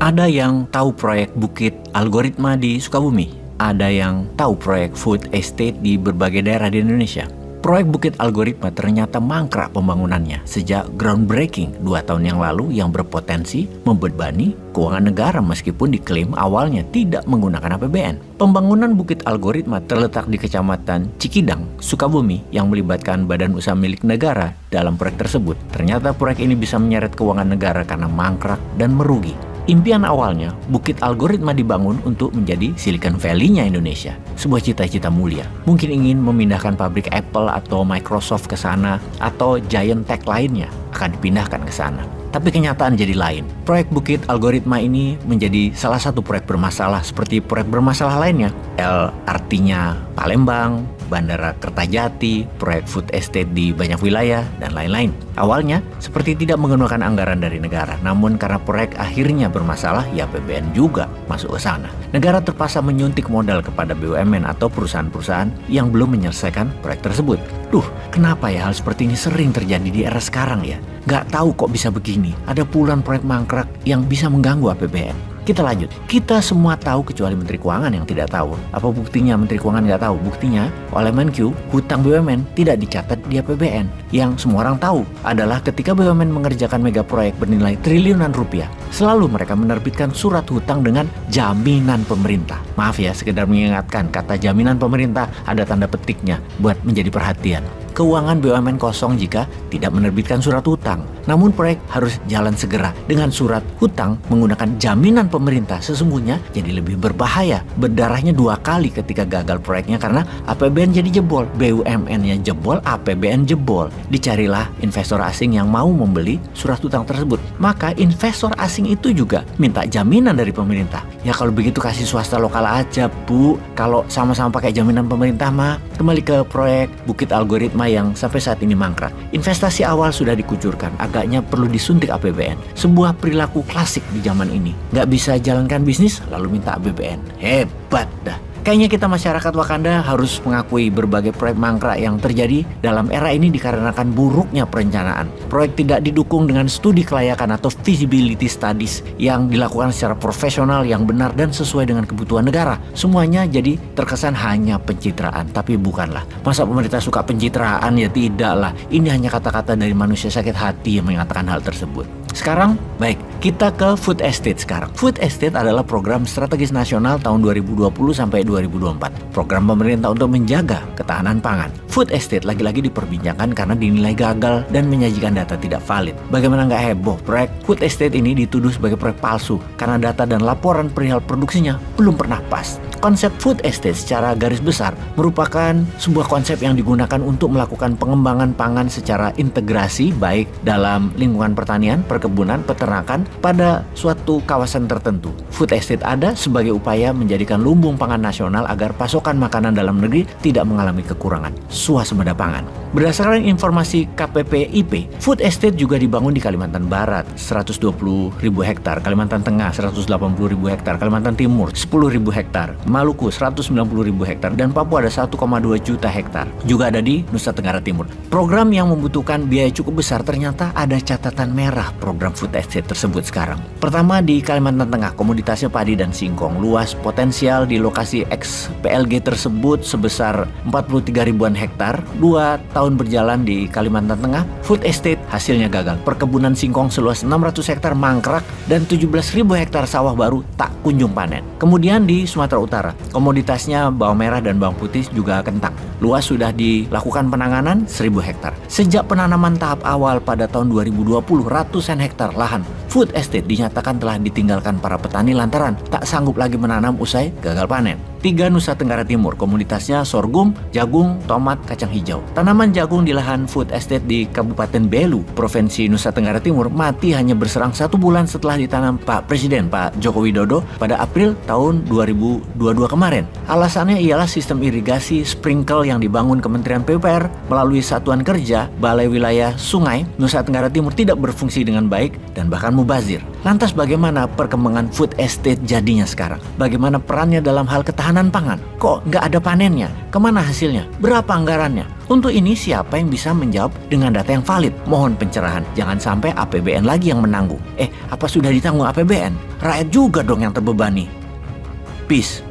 Ada yang tahu proyek Bukit Algoritma di Sukabumi. Ada yang tahu proyek food estate di berbagai daerah di Indonesia. Proyek Bukit Algoritma ternyata mangkrak pembangunannya sejak groundbreaking 2 tahun yang lalu yang berpotensi membebani keuangan negara meskipun diklaim awalnya tidak menggunakan APBN. Pembangunan Bukit Algoritma terletak di Kecamatan Cikidang, Sukabumi yang melibatkan badan usaha milik negara dalam proyek tersebut. Ternyata proyek ini bisa menyeret keuangan negara karena mangkrak dan merugi. Impian awalnya, Bukit Algoritma dibangun untuk menjadi Silicon Valley-nya Indonesia. Sebuah cita-cita mulia. Mungkin ingin memindahkan pabrik Apple atau Microsoft ke sana, atau giant tech lainnya akan dipindahkan ke sana. Tapi kenyataan jadi lain. Proyek Bukit Algoritma ini menjadi salah satu proyek bermasalah seperti proyek bermasalah lainnya. LRT-nya Palembang, Bandara Kertajati, proyek food estate di banyak wilayah, dan lain-lain. Awalnya seperti tidak menggunakan anggaran dari negara, namun karena proyek akhirnya bermasalah, ya APBN juga masuk ke sana. Negara terpaksa menyuntik modal kepada BUMN atau perusahaan-perusahaan yang belum menyelesaikan proyek tersebut. Kenapa ya hal seperti ini sering terjadi di era sekarang ya? Nggak tahu kok bisa begini. Ada puluhan proyek mangkrak yang bisa mengganggu APBN. Kita lanjut. Kita semua tahu kecuali Menteri Keuangan yang tidak tahu. Apa buktinya Menteri Keuangan nggak tahu? Buktinya oleh Menkyu, hutang BUMN tidak dicatat di APBN. Yang semua orang tahu adalah ketika BUMN mengerjakan mega proyek bernilai triliunan rupiah, selalu mereka menerbitkan surat hutang dengan jaminan pemerintah. Maaf ya, sekedar mengingatkan, kata jaminan pemerintah ada tanda petiknya buat menjadi perhatian. Keuangan BUMN kosong jika tidak menerbitkan surat hutang. Namun proyek harus jalan segera. Dengan surat hutang menggunakan jaminan pemerintah sesungguhnya jadi lebih berbahaya. Berdarahnya 2 kali ketika gagal proyeknya karena APBN jadi jebol. BUMN-nya jebol, APBN jebol. Dicarilah investor asing yang mau membeli surat hutang tersebut. Maka investor asing itu juga minta jaminan dari pemerintah. Ya kalau begitu kasih swasta lokal aja, Bu. Kalau sama-sama pakai jaminan pemerintah mah. Kembali ke proyek Bukit Algoritma yang sampai saat ini mangkrak. Investasi awal sudah dikucurkan, agaknya perlu disuntik APBN. Sebuah perilaku klasik di zaman ini. Nggak bisa jalankan bisnis, lalu minta APBN. Hebat dah. Kayaknya kita masyarakat Wakanda harus mengakui berbagai proyek mangkrak yang terjadi dalam era ini dikarenakan buruknya perencanaan. Proyek tidak didukung dengan studi kelayakan atau feasibility studies yang dilakukan secara profesional, yang benar dan sesuai dengan kebutuhan negara. Semuanya jadi terkesan hanya pencitraan, tapi bukanlah. Masa pemerintah suka pencitraan? Ya tidaklah. Ini hanya kata-kata dari manusia sakit hati yang mengatakan hal tersebut. Sekarang, baik, kita ke food estate sekarang. Food estate adalah program strategis nasional tahun 2020 sampai 2024. Program pemerintah untuk menjaga ketahanan pangan. Food estate lagi-lagi diperbincangkan karena dinilai gagal dan menyajikan data tidak valid. Bagaimana nggak heboh, proyek food estate ini dituduh sebagai proyek palsu karena data dan laporan perihal produksinya belum pernah pas. Konsep food estate secara garis besar merupakan sebuah konsep yang digunakan untuk melakukan pengembangan pangan secara integrasi baik dalam lingkungan pertanian, perkebunan, peternakan pada suatu kawasan tertentu. Food estate ada sebagai upaya menjadikan lumbung pangan nasional agar pasokan makanan dalam negeri tidak mengalami kekurangan, swasembada pangan. Berdasarkan informasi KPPIP, food estate juga dibangun di Kalimantan Barat 120.000 hektar, Kalimantan Tengah 180.000 hektar, Kalimantan Timur 10.000 hektar, Maluku 190.000 hektar, dan Papua ada 1,2 juta hektar. Juga ada di Nusa Tenggara Timur. Program yang membutuhkan biaya cukup besar, ternyata ada catatan merah program food estate tersebut sekarang. Pertama, di Kalimantan Tengah, komoditasnya padi dan singkong. Luas potensial di lokasi XPLG tersebut sebesar 43 ribuan hektar. 2 tahun berjalan di Kalimantan Tengah, food estate hasilnya gagal. Perkebunan singkong seluas 600 hektar mangkrak dan 17.000 hektar sawah baru tak kunjung panen. Kemudian di Sumatera Utara, komoditasnya bawang merah dan bawang putih juga kentang. Luas sudah dilakukan penanganan 1.000 hektar. Sejak penanaman tahap awal pada tahun 2020, ratusan hektar lahan food estate dinyatakan telah ditinggalkan para petani lantaran tak sanggup lagi menanam usai gagal panen. 3 Nusa Tenggara Timur, komoditasnya sorghum, jagung, tomat, kacang hijau. Tanaman jagung di lahan food estate di Kabupaten Belu, Provinsi Nusa Tenggara Timur mati hanya berserang 1 bulan setelah ditanam Pak Presiden Pak Joko Widodo pada April tahun 2022 kemarin. Alasannya ialah sistem irigasi sprinkle yang dibangun Kementerian PUPR melalui Satuan Kerja Balai Wilayah Sungai Nusa Tenggara Timur tidak berfungsi dengan baik dan bahkan mubazir. Lantas bagaimana perkembangan food estate jadinya sekarang? Bagaimana perannya dalam hal ketahanan pangan? Kok nggak ada panennya? Kemana hasilnya? Berapa anggarannya? Untuk ini siapa yang bisa menjawab dengan data yang valid? Mohon pencerahan. Jangan sampai APBN lagi yang menanggung. Apa sudah ditanggung APBN? Rakyat juga dong yang terbebani. Peace.